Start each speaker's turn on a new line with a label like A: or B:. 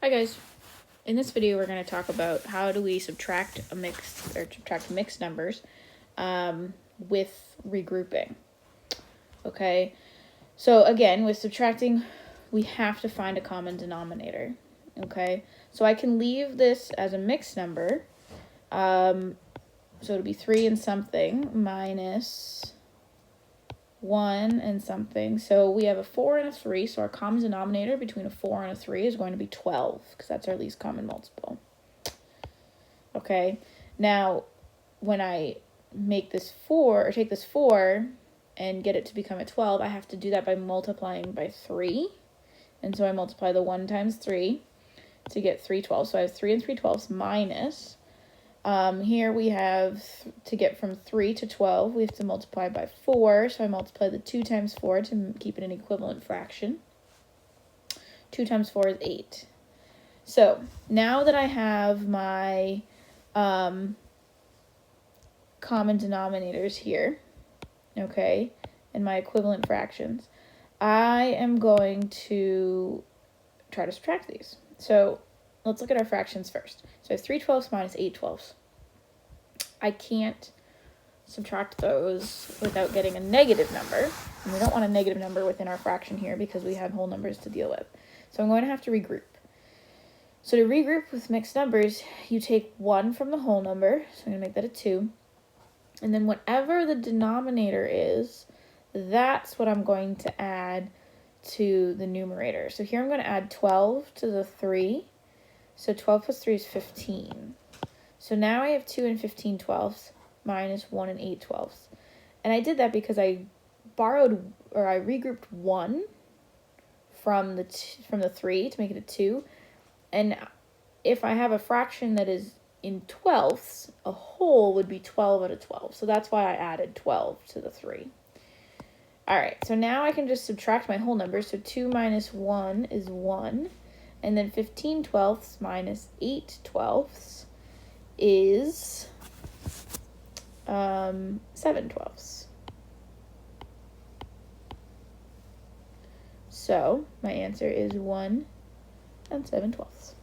A: Hi guys, in this video we're going to talk about how do we subtract mixed numbers with regrouping. Okay, so again with subtracting we have to find a common denominator. Okay, so I can leave this as a mixed number, so it'll be 3 and something minus 1 and something. So we have a 4 and a 3, so our common denominator between a 4 and a 3 is going to be 12, because that's our least common multiple. Okay, now when I make this 4, or take this 4 and get it to become a 12, I have to do that by multiplying by 3. And so I multiply the 1 times 3 to get 3 12. So I have 3 and 3 12ths minus. Here we have, to get from 3 to 12, we have to multiply by 4. So I multiply the 2 times 4 to keep it an equivalent fraction. 2 times 4 is 8. So now that I have my common denominators here, okay, and my equivalent fractions, I am going to try to subtract these. So let's look at our fractions first. So I have 3 12ths minus 8 12ths. I can't subtract those without getting a negative number. And we don't want a negative number within our fraction here because we have whole numbers to deal with. So I'm going to have to regroup. So to regroup with mixed numbers, you take 1 from the whole number. So I'm going to make that a 2. And then whatever the denominator is, that's what I'm going to add to the numerator. So here I'm going to add 12 to the 3. So 12 plus 3 is 15. So now I have 2 and 15 12ths minus 1 and 8 12ths. And I did that because I regrouped 1 from the 3 to make it a 2. And if I have a fraction that is in 12ths, a whole would be 12 out of 12. So that's why I added 12 to the 3. All right, so now I can just subtract my whole numbers. So 2 minus 1 is 1. And then 15 12ths minus 8 12ths is 7 12ths. So my answer is 1 and 7 12ths.